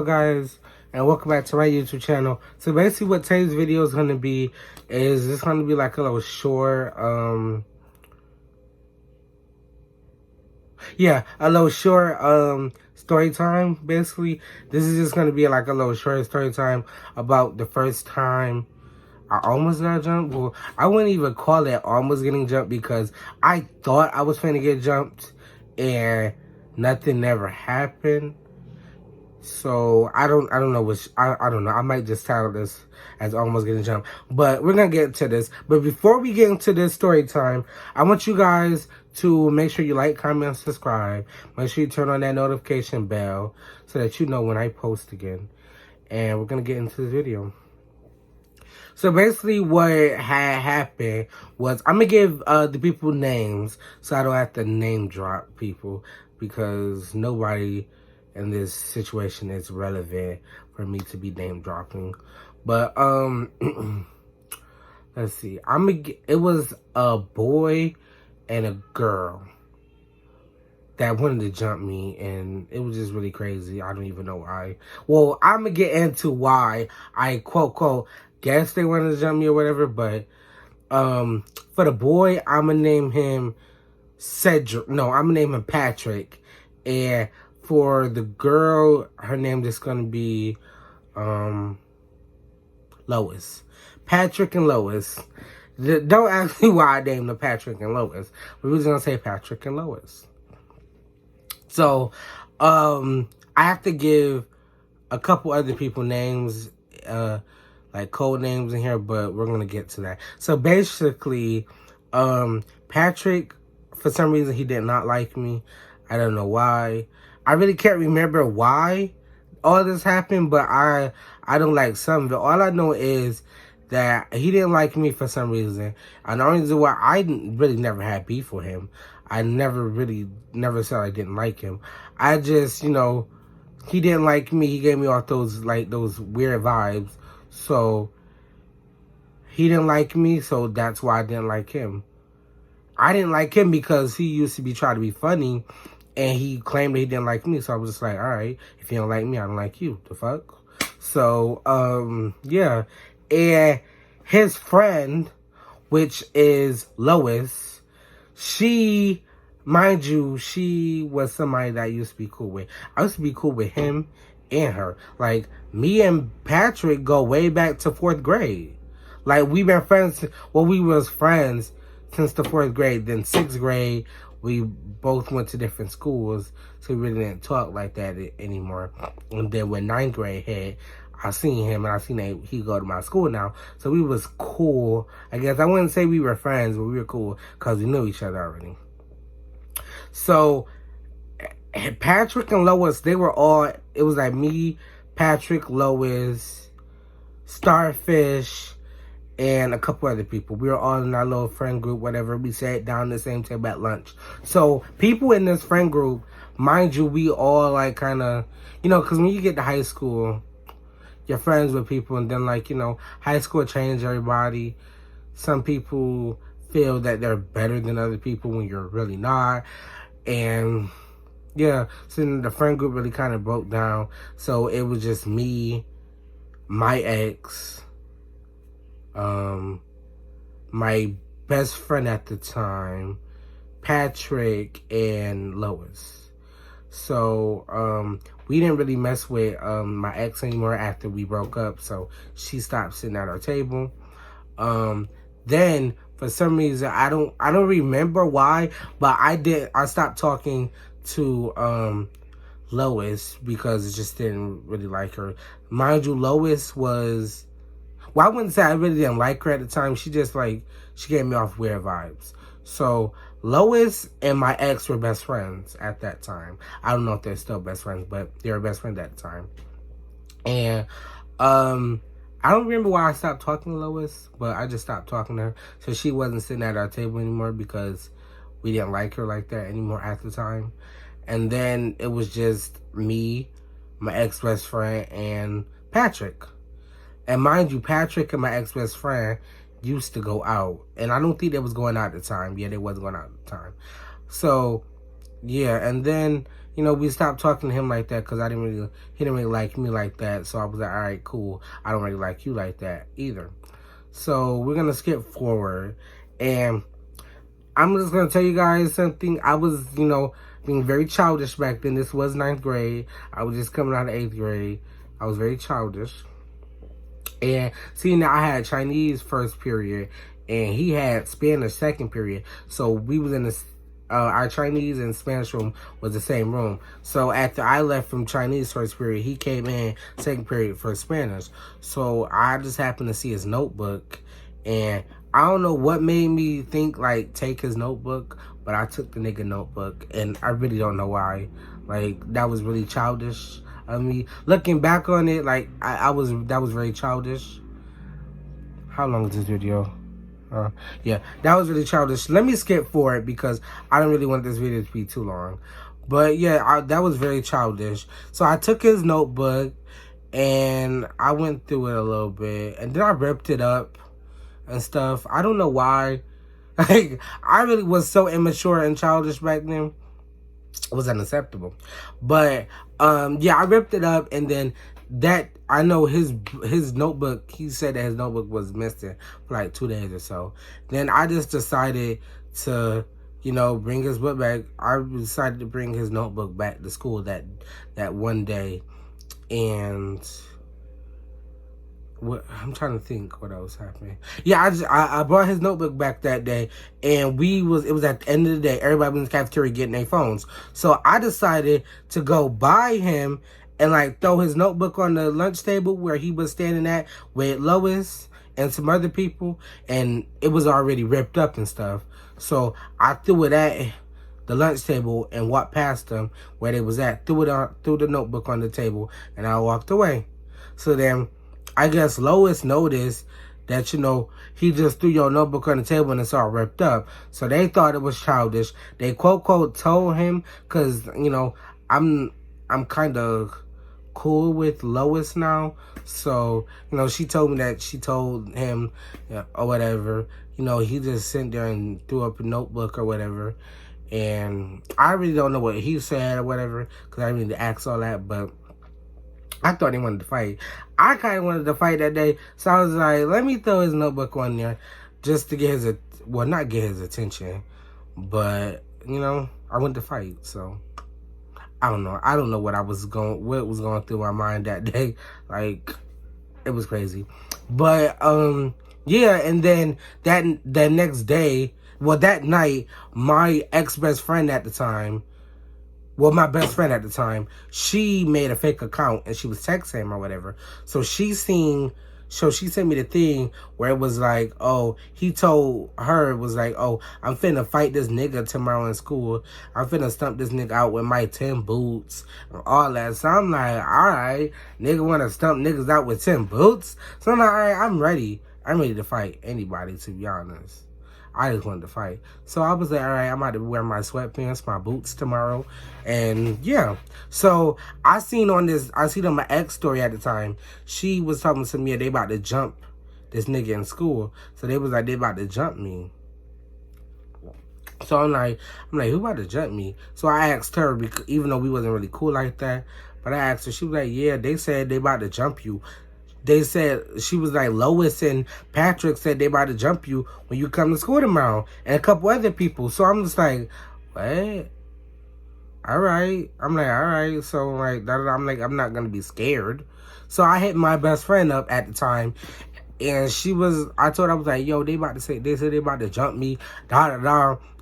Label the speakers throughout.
Speaker 1: Guys, and welcome back to my YouTube channel. So basically what today's video is going to be is it's going to be like a little short story time. Basically this is just going to be like a little short story time about the first time I almost got jumped. Well, I wouldn't even call it almost getting jumped because I thought I was finna get jumped and nothing never happened. So I don't know which I don't know. I might just title this as almost getting jumped. But we're gonna get into this. But before we get into this story time, I want you guys to make sure you like, comment, and subscribe. Make sure you turn on that notification bell so that you know when I post again. And we're gonna get into this video. So basically what had happened was, I'm going to give the people names so I don't have to name drop people because nobody in this situation is relevant for me to be name dropping. But let's see. It was a boy and a girl that wanted to jump me, and it was just really crazy. I don't even know why. Well, I'm going to get into why I quote guess they wanted to jump me or whatever, but for the boy, I'm gonna name him Cedric. No, I'm gonna name him Patrick. And for the girl, her name is gonna be Lois. Patrick and Lois. Don't ask me why I named them Patrick and Lois. We're just gonna say Patrick and Lois. So I have to give a couple other people names, like code names in here, but we're gonna get to that. So basically, Patrick, for some reason, he did not like me. I don't know why. I really can't remember why all this happened, but I don't like some of it. All I know is that he didn't like me for some reason. And the only reason why I really never had beef with him. I never said I didn't like him. I just, he didn't like me. He gave me all those weird vibes. So, he didn't like me, so that's why I didn't like him. I didn't like him because he used to trying to be funny, and he claimed that he didn't like me, so I was just like, alright, if you don't like me, I don't like you. The fuck? So, yeah. And his friend, which is Lois, mind you, she was somebody that I used to be cool with. I used to be cool with him and her. Like, me and Patrick go way back to 4th grade. Like, we've been friends, we was friends since the 4th grade. Then 6th grade, we both went to different schools, so we really didn't talk like that anymore. And then when 9th grade hit, I seen him, and I seen that he go to my school now. So we was cool. I guess I wouldn't say we were friends, but we were cool because we knew each other already. So, Patrick and Lois, they were all, it was like me, Patrick, Lois, Starfish, and a couple other people. We were all in our little friend group, whatever. We sat down at the same table at lunch. So, people in this friend group, mind you, we all like kind of, because when you get to high school, you're friends with people, and then high school changed everybody. Some people feel that they're better than other people when you're really not. And yeah, so then the friend group really kind of broke down. So it was just me, my ex, my best friend at the time, Patrick, and Lois. So we didn't really mess with my ex anymore after we broke up. So she stopped sitting at our table. Then for some reason, I don't remember why, but I stopped talking to Lois because it just didn't really like her. Mind you, Lois was, I wouldn't say I really didn't like her at the time. She just she gave me off weird vibes. So Lois and my ex were best friends at that time. I don't know if they're still best friends, but they were best friends at the time. And I don't remember why I stopped talking to Lois, but I just stopped talking to her. So she wasn't sitting at our table anymore because we didn't like her like that anymore at the time. And then it was just me, my ex-best friend, and Patrick. And mind you, Patrick and my ex-best friend used to go out. And I don't think they was going out at the time. Yeah, they wasn't going out at the time. So, yeah, and then we stopped talking to him like that because he didn't really like me like that. So I was like, all right, cool. I don't really like you like that either. So we're going to skip forward. And I'm just going to tell you guys something. I was, being very childish back then. This was 9th grade. I was just coming out of 8th grade. I was very childish. And seeing that I had Chinese first period and he had Spanish second period. So we was in our Chinese and Spanish room was the same room. So after I left from Chinese first period, he came in second period for Spanish. So I just happened to see his notebook, and I don't know what made me think like take his notebook, but I took the nigga notebook, and I really don't know why. Like, that was really childish of me. Looking back on it, like that was very childish. How long is this video? Yeah, that was really childish. Let me skip forward because I don't really want this video to be too long. But yeah, that was very childish. So I took his notebook and I went through it a little bit, and then I ripped it up and stuff. I don't know why. Like, I really was so immature and childish back then. It was unacceptable. But yeah, I ripped it up, and then that I know his notebook, he said that his notebook was missing for like 2 days or so. Then I just decided to, bring his book back. I decided to bring his notebook back to school that one day. And I'm trying to think what else happened. Yeah, I brought his notebook back that day, and it was at the end of the day. Everybody was in the cafeteria getting their phones. So I decided to go by him and like throw his notebook on the lunch table where he was standing at with Lois and some other people, and it was already ripped up and stuff. So I threw it at the lunch table and walked past them where they was at, threw the notebook on the table, and I walked away. So then I guess Lois noticed that, he just threw your notebook on the table and it's all ripped up. So they thought it was childish. They quote told him, because, I'm kind of cool with Lois now. So, she told me that she told him, or whatever, he just sat there and threw up a notebook or whatever. And I really don't know what he said or whatever, because I didn't need to ask all that, but I thought he wanted to fight. I kind of wanted to fight that day, so I was like, let me throw his notebook on there just to get not get his attention, but, I went to fight, so I don't know. I don't know what was going through my mind that day. Like, it was crazy. But, yeah, and then that next day, that night, my ex-best friend at the time, my best friend at the time, she made a fake account and she was texting him or whatever. So she sent me the thing where it was like, oh, he told her, it was like, oh, I'm finna fight this nigga tomorrow in school. I'm finna stump this nigga out with my 10 boots and all that. So I'm like, all right, nigga wanna stump niggas out with 10 boots? So I'm like, all right, I'm ready. I'm ready to fight anybody, to be honest. I just wanted to fight. So I was like, all right, I'm about to wear my sweatpants, my boots tomorrow. And yeah. So I seen on my ex story at the time, she was talking to me, they about to jump this nigga in school. So they was like, they about to jump me. So I'm like, who about to jump me? So I asked her, because even though we wasn't really cool like that, but I asked her, she was like, yeah, they said they about to jump you. They said, she was like, Lois and Patrick said they about to jump you when you come to school tomorrow. And a couple other people. So I'm just like, what? All right. I'm like, all right. So like, I'm not going to be scared. So I hit my best friend up at the time. And I told her, I was like, yo, they said they about to jump me, And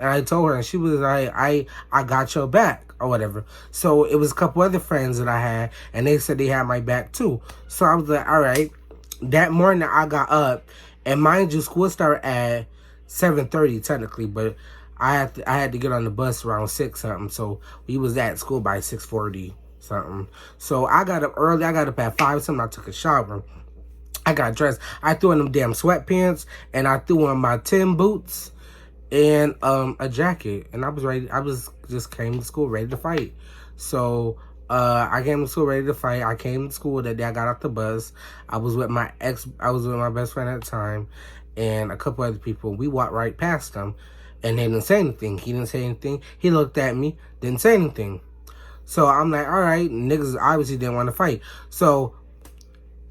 Speaker 1: I told her, and she was like, I got your back, or whatever. So it was a couple other friends that I had, and they said they had my back too. So I was like, all right. That morning I got up, and mind you, school started at 7:30 technically, but I had to get on the bus around 6 something. So we was at school by 6:40 something. So I got up early. I got up at 5 something. I took a shower. I got dressed. I threw on them damn sweatpants, and I threw on my 10 boots and a jacket, and I was ready. I just came to school ready to fight. So I came to school ready to fight. I came to school that day. I got off the bus. I was with my best friend at the time, and a couple other people. We walked right past them, and they didn't say anything. He didn't say anything. He looked at me, didn't say anything. So I'm like, all right, niggas obviously didn't want to fight. So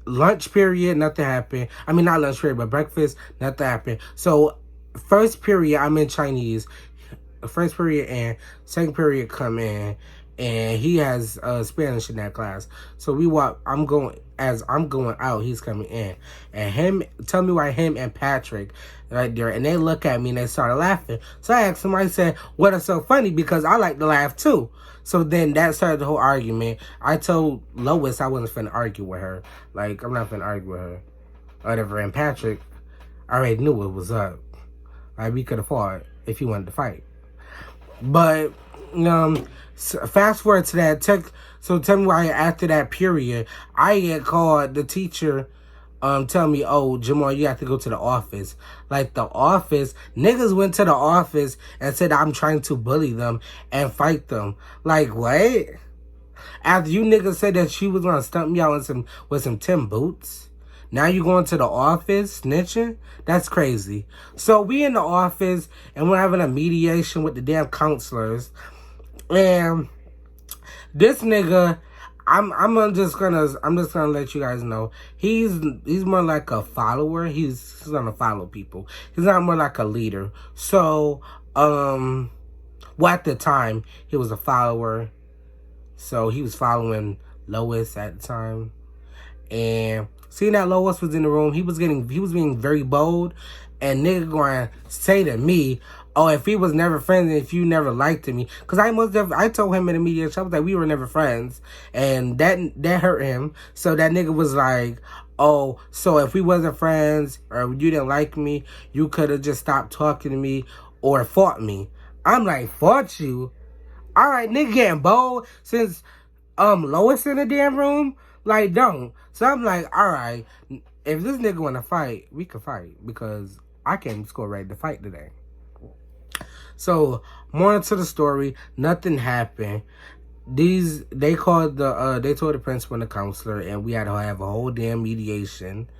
Speaker 1: lunch period, nothing happened. I mean, not lunch period, but breakfast, nothing happened. So first period, I'm in Chinese. First period and second period come in, and he has Spanish in that class. So we walk. I'm going out. He's coming in, and tell me why him and Patrick right there, and they look at me and they started laughing. So I asked him. I said, "What is so funny?" Because I like to laugh too. So then that started the whole argument. I told Lois I wasn't finna argue with her. Like, I'm not finna argue with her, whatever. And Patrick already knew what was up. Like, we could have fought if he wanted to fight. But fast forward to that. So tell me why after that period, I get called the teacher. Tell me, oh, Jamal, you have to go to the office. Like, the office, niggas went to the office and said I'm trying to bully them and fight them. Like, what? After you niggas said that she was gonna stump me out with some Tim boots. Now you going to the office snitching? That's crazy. So we in the office and we're having a mediation with the damn counselors. And this nigga, I'm just gonna let you guys know. He's more like a follower. He's gonna follow people. He's not more like a leader. So well, at the time he was a follower. So he was following Lois at the time. And seeing that Lois was in the room, he was being very bold, and nigga going to say to me, oh, if we was never friends and if you never liked me, because I told him in the media, I was like, we were never friends, and that hurt him. So that nigga was like, oh, so if we wasn't friends or you didn't like me, you could have just stopped talking to me or fought me. I'm like, fought you? All right, nigga getting bold since Lois in the damn room. Like, don't. So I'm like, all right, if this nigga want to fight, we can fight because I came to school ready to fight today. So, more into the story, nothing happened. They told the principal and the counselor, and we had to have a whole damn mediation.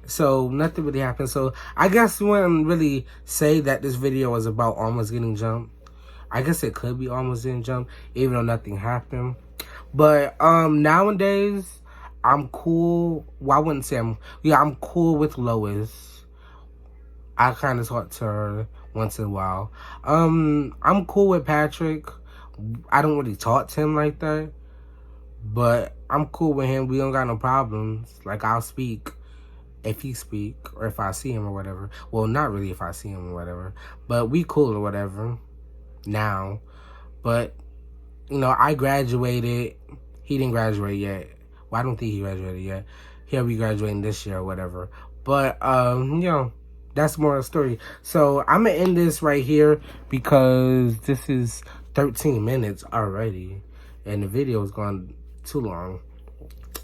Speaker 1: So, nothing really happened. So, I guess we wouldn't really say that this video was about almost getting jumped. I guess it could be almost getting jumped, even though nothing happened. But nowadays, I'm cool. Well, I wouldn't say I'm cool with Lois. I kind of talk to her once in a while. I'm cool with Patrick. I don't really talk to him like that. But I'm cool with him. We don't got no problems. Like, I'll speak if he speak or if I see him or whatever. Well, not really if I see him or whatever. But we cool or whatever now. But I graduated. He didn't graduate yet. Well, I don't think he graduated yet. He'll be graduating this year or whatever. But, that's more of the story. So, I'm going to end this right here because this is 13 minutes already. And the video is going too long.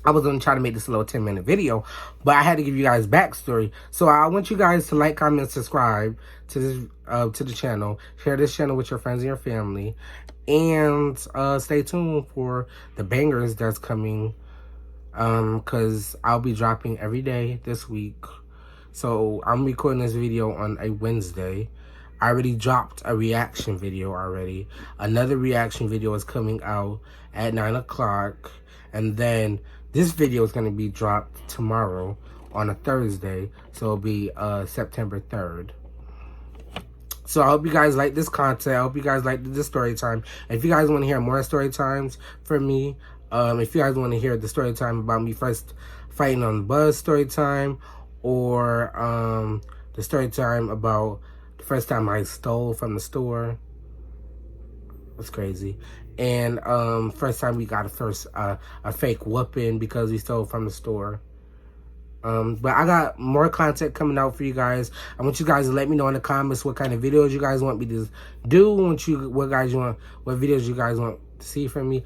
Speaker 1: I was going to try to make this a little 10-minute video, but I had to give you guys backstory. So I want you guys to like, comment, subscribe to this to the channel. Share this channel with your friends and your family. And stay tuned for the bangers that's coming. Because I'll be dropping every day this week. So I'm recording this video on a Wednesday. I already dropped a reaction video already. Another reaction video is coming out at 9 o'clock. And then this video is going to be dropped tomorrow on a Thursday. So it'll be September 3rd. So I hope you guys like this content. I hope you guys like this story time. If you guys want to hear more story times from me, if you guys want to hear the story time about me first fighting on the bus story time, or the story time about the first time I stole from the store. That's crazy. And first time we got a fake whooping because we stole from the store. But I got more content coming out for you guys. I want you guys to let me know in the comments what kind of videos you guys want me to do. What videos you guys want to see from me.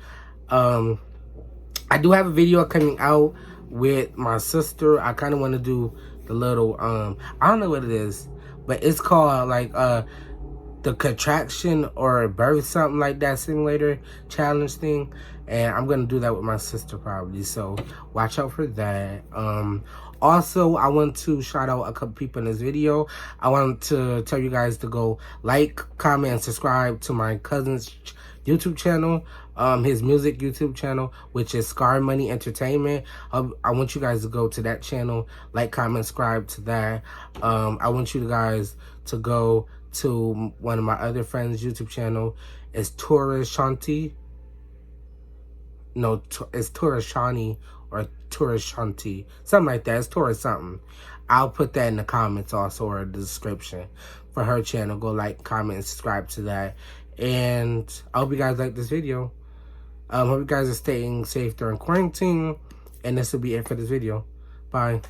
Speaker 1: I do have a video coming out with my sister. I kind of want to do the little I don't know what it is, but it's called like the contraction or birth something like that simulator challenge thing, and I'm gonna do that with my sister probably. So watch out for that. Also, I want to shout out a couple people in this video. I want to tell you guys to go like, comment, and subscribe to my cousin's YouTube channel, his music YouTube channel, which is Scar Money Entertainment. I want you guys to go to that channel, like, comment, subscribe to that. I want you guys to go to one of my other friends' YouTube channel. It's Tourist Shanti. No, it's Tourist Shani or Tourist Shanti. Something like that. It's Tourist something. I'll put that in the comments also, or the description for her channel. Go like, comment, and subscribe to that. And I hope you guys like this video. Hope you guys are staying safe during quarantine. And this will be it for this video. Bye.